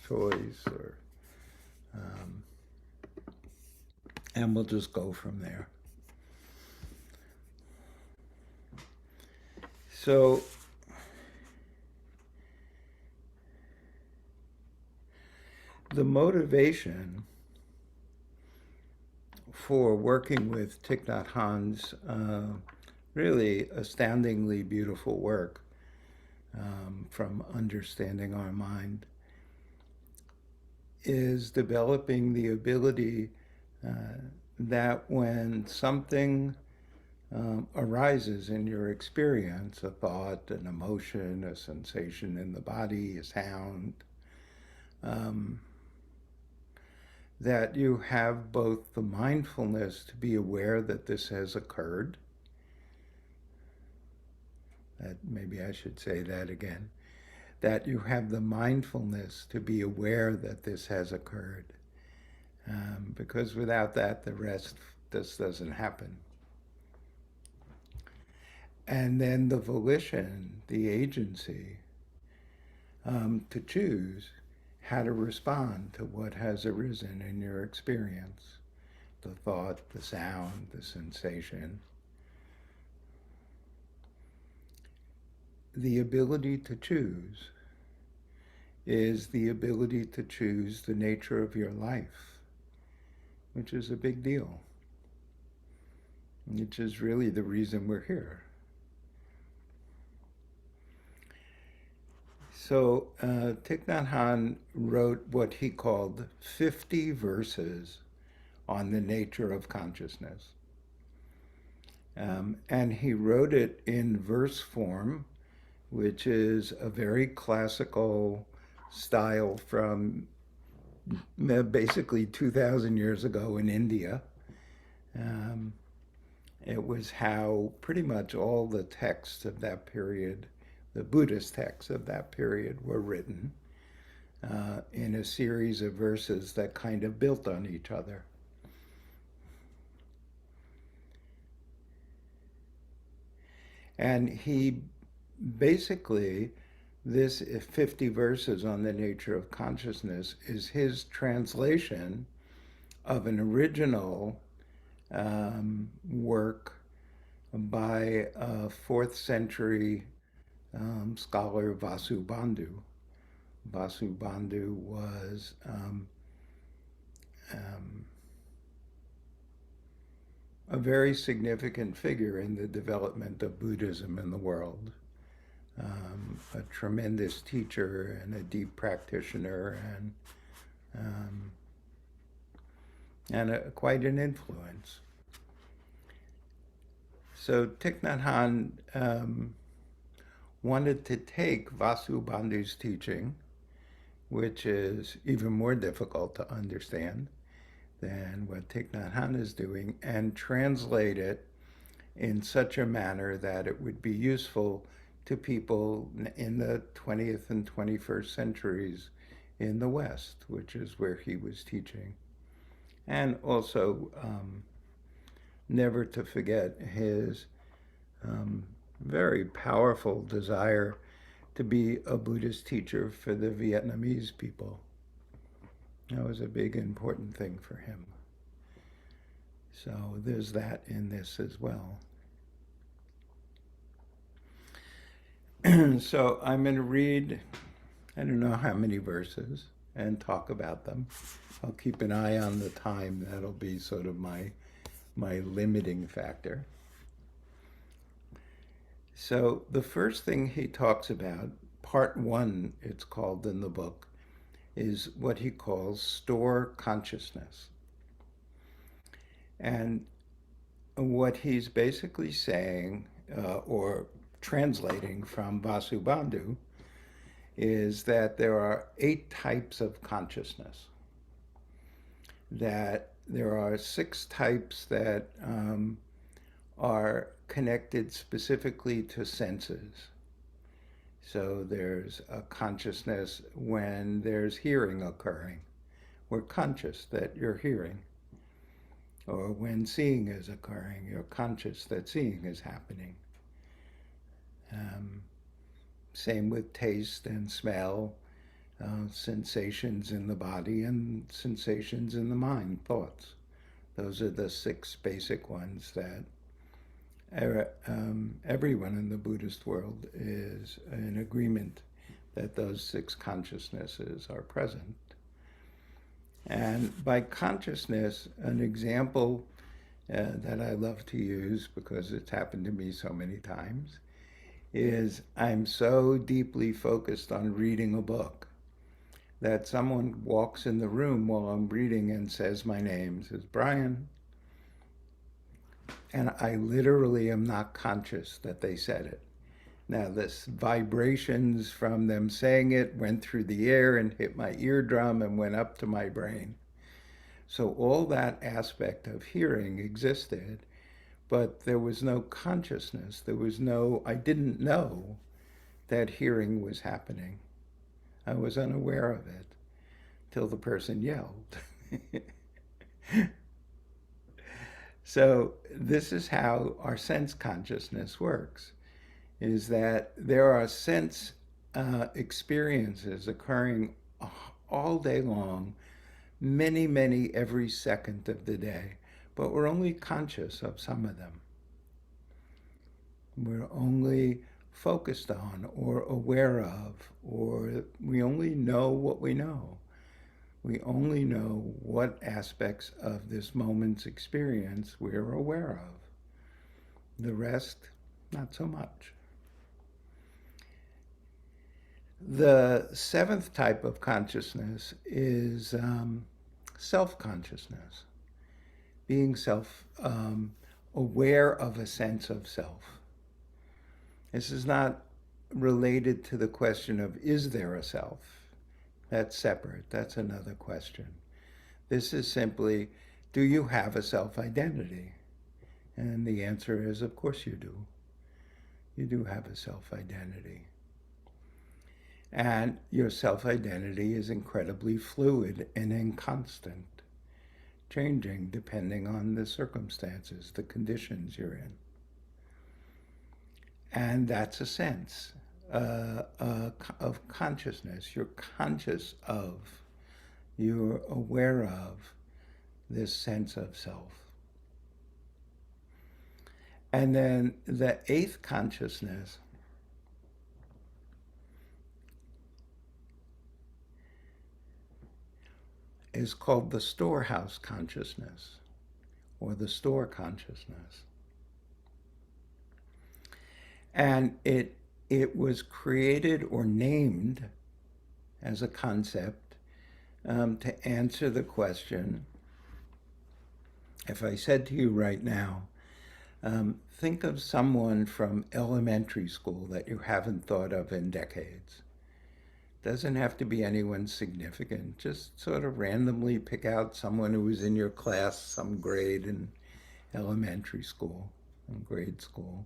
toys, or um, and we'll just go from there. So the motivation for working with Thich Nhat Hanh's really astoundingly beautiful work, from understanding our mind, is developing the ability uh, that when something arises in your experience, a thought, an emotion, a sensation in the body, a sound, um, that you have both the mindfulness to be aware that this has occurred. That maybe I should say that again. That you have the mindfulness to be aware that this has occurred. Because without that, the rest just doesn't happen. And then the volition, the agency, to choose how to respond to what has arisen in your experience, the thought, the sound, the sensation. The ability to choose is the ability to choose the nature of your life, which is a big deal, which is really the reason we're here. So Thich Nhat Hanh wrote what he called 50 verses on the nature of consciousness. And he wrote it in verse form, which is a very classical style from basically 2,000 years ago in India. Um, it was how pretty much all the texts of that period, the Buddhist texts of that period, were written in a series of verses that kind of built on each other. And he basically, this 50 verses on the nature of consciousness is his translation of an original work by a 4th century scholar, Vasubandhu. Vasubandhu was um, a very significant figure in the development of Buddhism in the world. A tremendous teacher and a deep practitioner, um, and quite an influence. So Thich Nhat Hanh wanted to take Vasubandhu's teaching, which is even more difficult to understand than what Thich Nhat Hanh is doing, and translate it in such a manner that it would be useful to people in the 20th and 21st centuries in the West, which is where he was teaching. And also, never to forget his very powerful desire to be a Buddhist teacher for the Vietnamese people. That was a big, important thing for him. So there's that in this as well. So I'm going to read, I don't know how many verses, and talk about them. I'll keep an eye on the time. That'll be sort of my limiting factor. So the first thing he talks about, part one, it's called in the book, is what he calls store consciousness. And what he's basically saying, or translating from Vasubandhu, is that there are 8 types of consciousness. That there are 6 types that are connected specifically to senses. So there's a consciousness when there's hearing occurring. We're conscious that you're hearing. Or when seeing is occurring, you're conscious that seeing is happening. Same with taste and smell. sensations in the body and sensations in the mind, thoughts. Those are the six basic ones that everyone in the Buddhist world is in agreement that those six consciousnesses are present. And by consciousness, an example that I love to use because it's happened to me so many times is I'm so deeply focused on reading a book that someone walks in the room while I'm reading and says my name, says Brian, and I literally am not conscious that they said it. Now, this vibrations from them saying it went through the air and hit my eardrum and went up to my brain. So all that aspect of hearing existed, but there was no consciousness. I didn't know that hearing was happening. I was unaware of it till the person yelled. So this is how our sense consciousness works, is that there are sense experiences occurring all day long, many, every second of the day, but we're only conscious of some of them. We're only focused on or aware of, or we only know what we know. We only know what aspects of this moment's experience we're aware of. The rest, not so much. The seventh type of consciousness is self-consciousness, being aware of a sense of self. This is not related to the question of, is there a self? That's separate. That's another question. This is simply, do you have a self-identity? And the answer is, of course you do. You do have a self-identity. And your self-identity is incredibly fluid and inconstant, changing depending on the circumstances, the conditions you're in. And that's a sense of consciousness. You're conscious of, you're aware of this sense of self. And then the eighth consciousness is called the storehouse consciousness, or the store consciousness. And it was created or named as a concept to answer the question, if I said to you right now, think of someone from elementary school that you haven't thought of in decades. Doesn't have to be anyone significant. Just sort of randomly pick out someone who was in your class, some grade in elementary school, in grade school.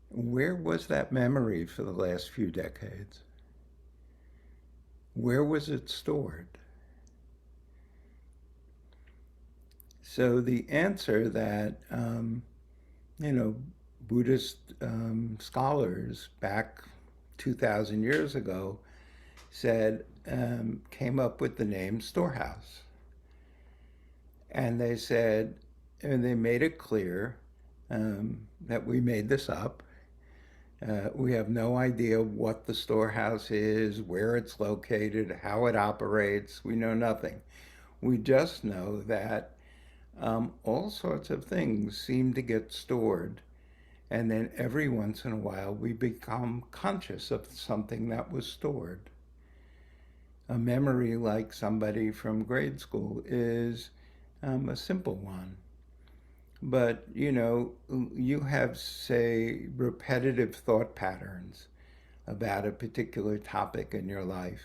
Where was that memory for the last few decades? Where was it stored? So the answer that, Buddhist scholars back 2,000 years ago said, came up with the name storehouse. And they said, and they made it clear that we made this up. We have no idea what the storehouse is, where it's located, how it operates. We know nothing. We just know that all sorts of things seem to get stored, and then every once in a while we become conscious of something that was stored. A memory like somebody from grade school is a simple one. But, you have, say, repetitive thought patterns about a particular topic in your life.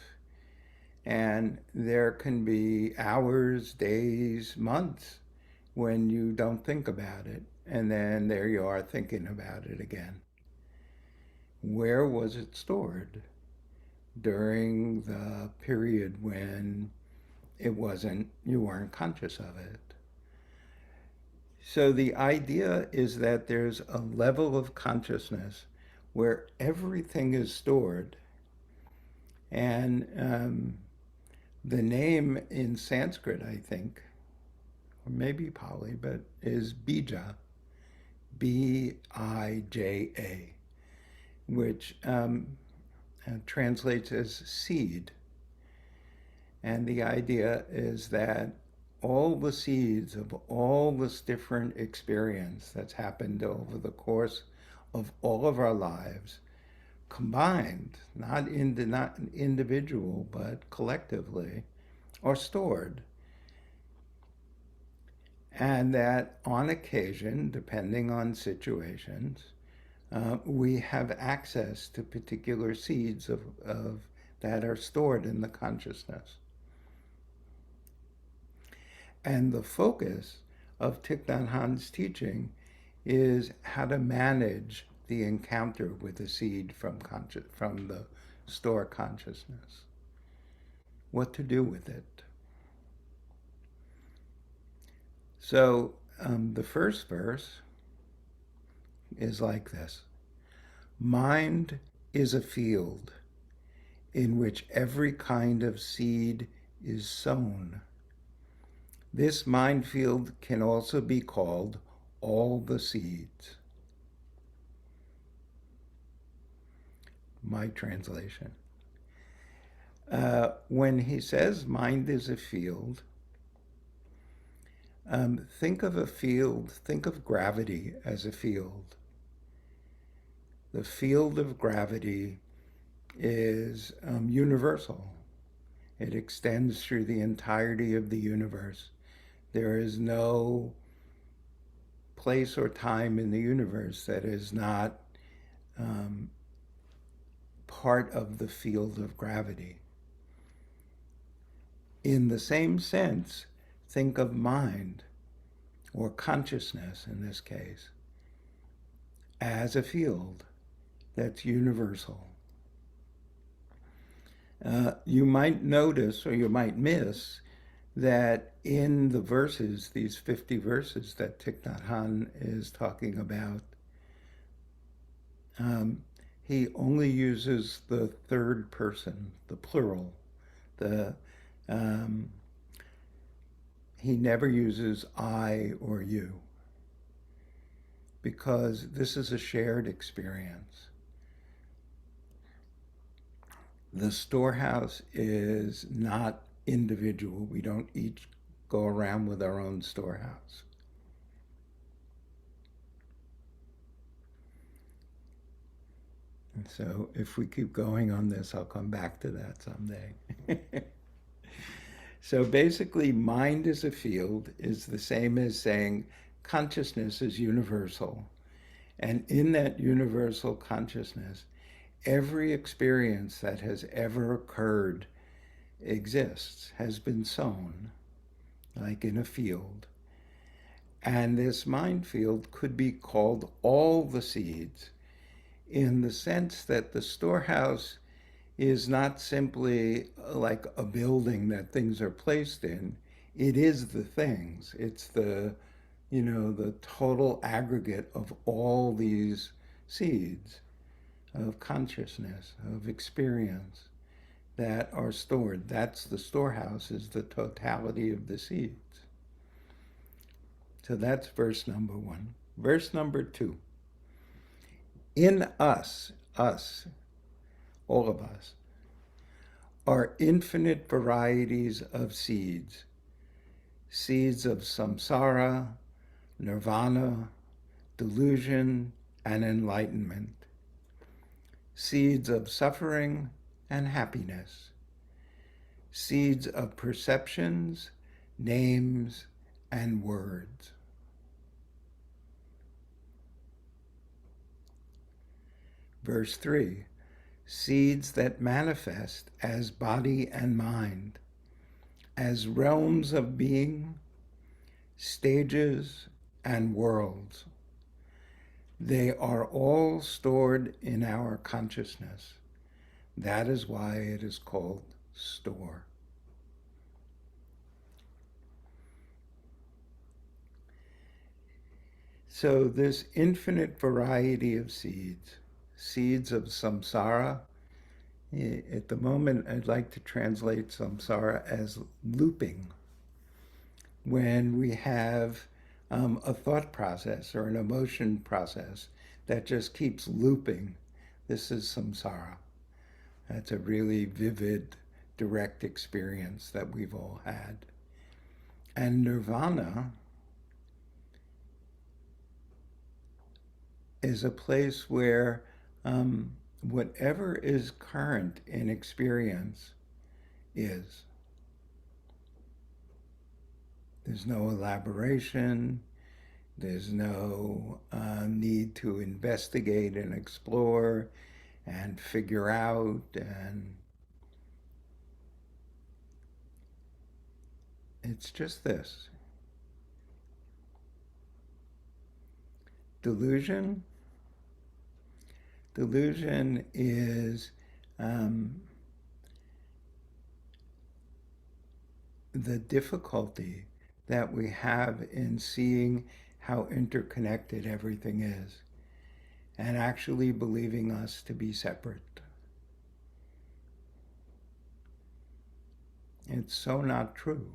And there can be hours, days, months when you don't think about it. And then there you are thinking about it again. Where was it stored during the period when you weren't conscious of it? So the idea is that there's a level of consciousness where everything is stored. And the name in Sanskrit, I think, or maybe Pali, but is bija, bija, which translates as seed. And the idea is that all the seeds of all this different experience that's happened over the course of all of our lives, combined, not individual, but collectively, are stored. And that on occasion, depending on situations, we have access to particular seeds of that are stored in the consciousness. And the focus of Thich Nhat Hanh's teaching is how to manage the encounter with the seed from the store consciousness. What to do with it. So the first verse is like this. Mind is a field in which every kind of seed is sown. This mind field can also be called all the seeds. My translation. When he says mind is a field, think of a field, think of gravity as a field. The field of gravity is universal. It extends through the entirety of the universe. There is no place or time in the universe that is not part of the field of gravity. In the same sense, think of mind, or consciousness in this case, as a field that's universal. You might notice, or you might miss, that in the verses, these 50 verses that Thich Nhat Hanh is talking about, he only uses the third person, the plural. He never uses I or you, because this is a shared experience. The storehouse is not individual. We don't each go around with our own storehouse. And so if we keep going on this, I'll come back to that someday. So basically, mind as a field is the same as saying consciousness is universal. And in that universal consciousness, every experience that has ever occurred exists, has been sown, like in a field. And this mind field could be called all the seeds, in the sense that the storehouse is not simply like a building that things are placed in. It is the things. It's the total aggregate of all these seeds of consciousness, of experience that are stored. That's the storehouse, is the totality of the seeds. So that's verse number 1. Verse number 2. In us, all of us, are infinite varieties of seeds. Seeds of samsara, nirvana, delusion, and enlightenment. Seeds of suffering and happiness. Seeds of perceptions, names, and words. Verse 3, seeds that manifest as body and mind, as realms of being, stages, and worlds. They are all stored in our consciousness. That is why it is called store. So this infinite variety of seeds, seeds of samsara. At the moment, I'd like to translate samsara as looping. When we have a thought process or an emotion process that just keeps looping, this is samsara. That's a really vivid, direct experience that we've all had. And nirvana is a place where whatever is current in experience is. There's no elaboration. There's no need to investigate and explore and figure out. And it's just this. Delusion. Delusion is the difficulty that we have in seeing how interconnected everything is and actually believing us to be separate. It's so not true.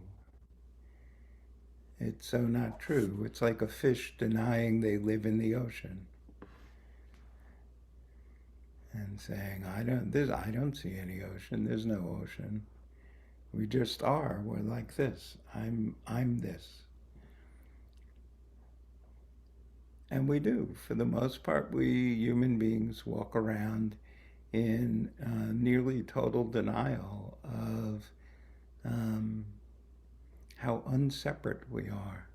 It's so not true. It's like a fish denying they live in the ocean and saying, I don't see any ocean. There's no ocean. We just are. We're like this. I'm this. And we do. For the most part, we human beings walk around in nearly total denial of how unseparate we are.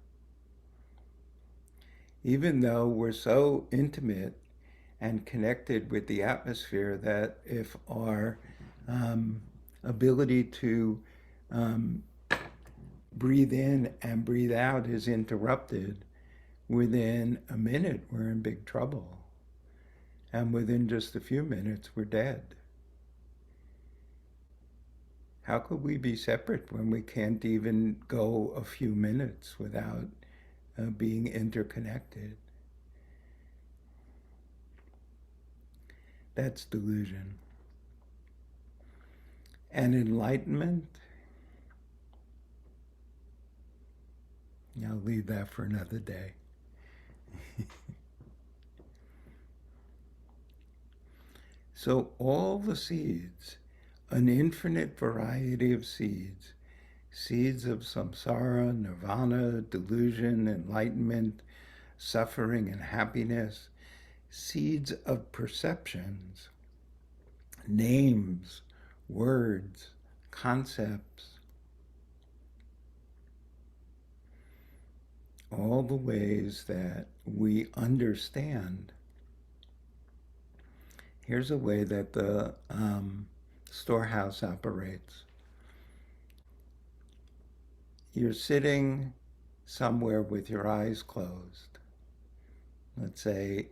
Even though we're so intimate and connected with the atmosphere that if our ability to breathe in and breathe out is interrupted, within a minute we're in big trouble. And within just a few minutes we're dead. How could we be separate when we can't even go a few minutes without being interconnected? That's delusion. And enlightenment, I'll leave that for another day. So all the seeds, an infinite variety of seeds, seeds of samsara, nirvana, delusion, enlightenment, suffering, and happiness, seeds of perceptions, names, words, concepts, all the ways that we understand. Here's a way that the storehouse operates. You're sitting somewhere with your eyes closed, let's say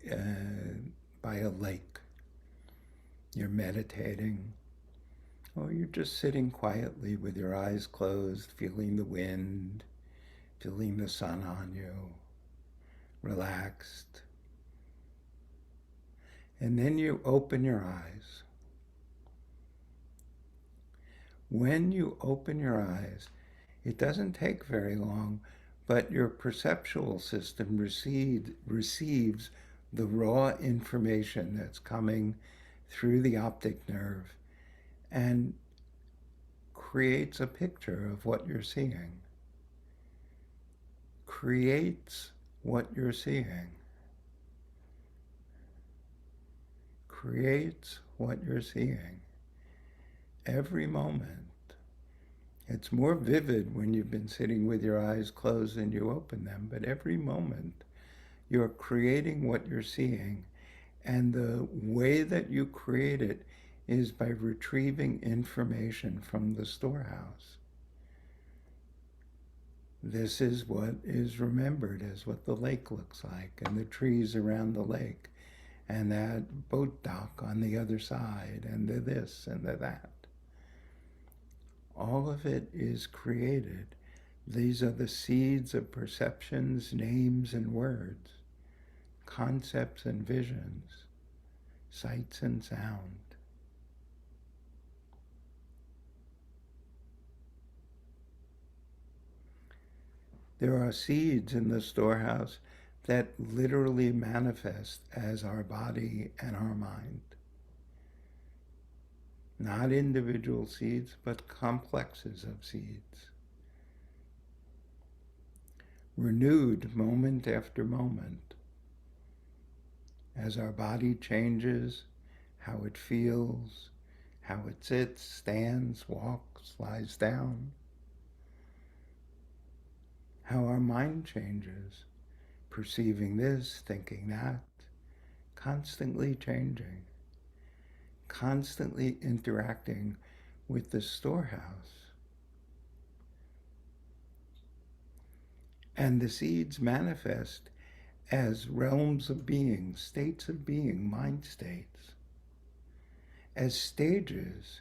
by a lake. You're meditating, or you're just sitting quietly with your eyes closed, feeling the wind, feeling the sun on you, relaxed. And then you open your eyes. When you open your eyes, it doesn't take very long, but your perceptual system receives the raw information that's coming through the optic nerve and creates a picture of what you're seeing. Creates what you're seeing. Creates what you're seeing. Every moment. It's more vivid when you've been sitting with your eyes closed and you open them, but every moment you're creating what you're seeing. And the way that you create it is by retrieving information from the storehouse. This is what is remembered as what the lake looks like, and the trees around the lake, and that boat dock on the other side, and the this and the that. All of it is created. These are the seeds of perceptions, names, and words, concepts and visions. sights and sound. There are seeds in the storehouse that literally manifest as our body and our mind. Not individual seeds, but complexes of seeds. Renewed moment after moment as our body changes, how it feels, how it sits, stands, walks, lies down, how our mind changes, perceiving this, thinking that, constantly changing, constantly interacting with the storehouse. And the seeds manifest as realms of being, states of being, mind states, as stages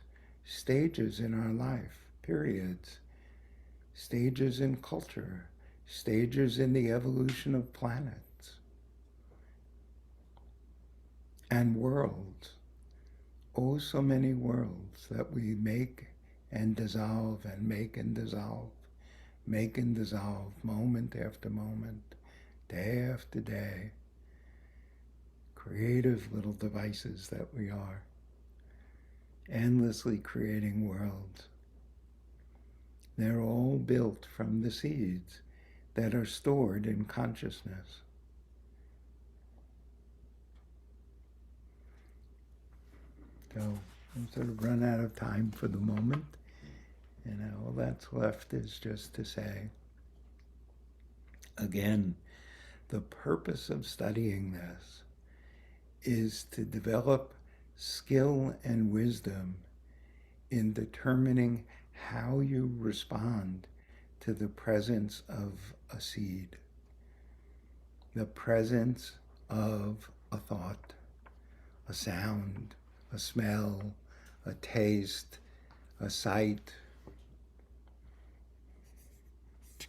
in our life, periods, stages in culture, stages in the evolution of planets and worlds. Oh, so many worlds that we make and dissolve and make and dissolve, make and dissolve, moment after moment, day after day. Creative little devices that we are, endlessly creating worlds. They're all built from the seeds that are stored in consciousness. So I'm sort of run out of time for the moment. And all that's left is just to say, again, the purpose of studying this is to develop skill and wisdom in determining how you respond to the presence of a seed, the presence of a thought, a sound, a smell, a taste, a sight.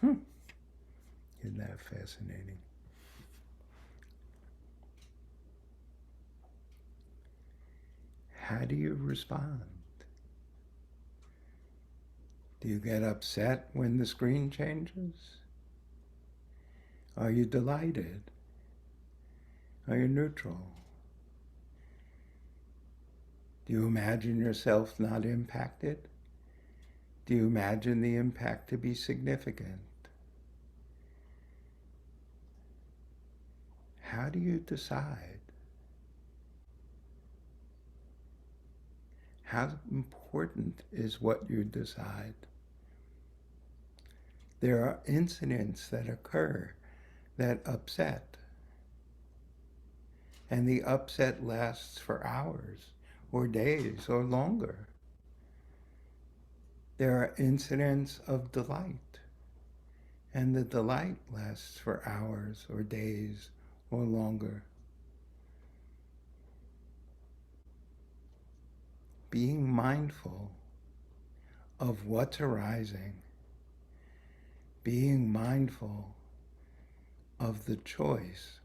Isn't that fascinating? How do you respond? Do you get upset when the screen changes? Are you delighted? Are you neutral? Do you imagine yourself not impacted? Do you imagine the impact to be significant? How do you decide? How important is what you decide? There are incidents that occur that upset, and the upset lasts for hours or days or longer. There are incidents of delight, and the delight lasts for hours or days or longer. Being mindful of what's arising, being mindful of the choice,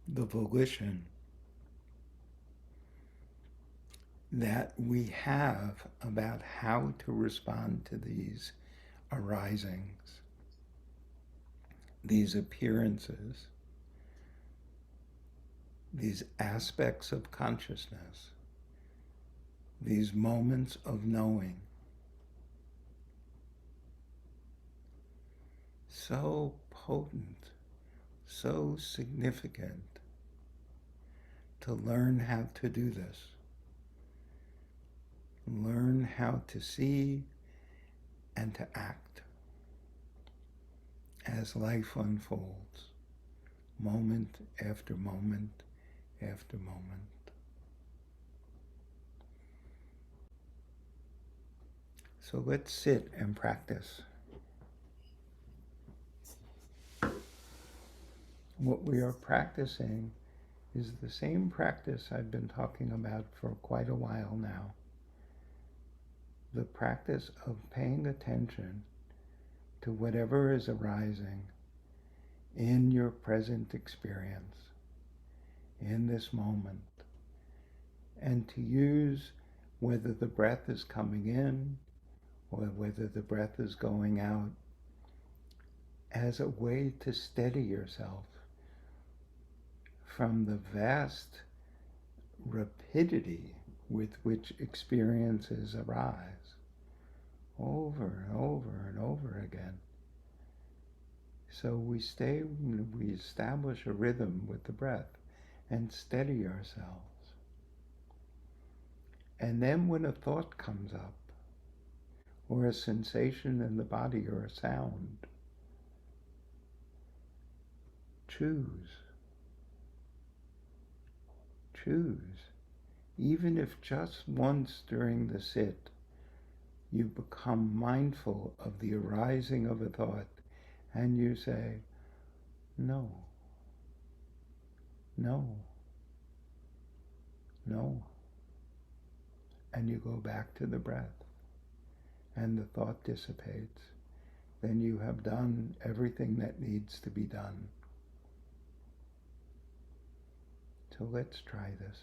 the volition that we have about how to respond to these arisings, these appearances, these aspects of consciousness, these moments of knowing. So potent, so significant to learn how to do this. Learn how to see and to act as life unfolds, moment after moment after moment. So let's sit and practice. What we are practicing is the same practice I've been talking about for quite a while now. The practice of paying attention to whatever is arising in your present experience, in this moment, and to use whether the breath is coming in or whether the breath is going out as a way to steady yourself from the vast rapidity with which experiences arise over and over and over again. So we establish a rhythm with the breath and steady ourselves. And then when a thought comes up, or a sensation in the body or a sound, choose. Even if just once during the sit, you become mindful of the arising of a thought and you say, no, no, no. And you go back to the breath and the thought dissipates. Then you have done everything that needs to be done. So let's try this.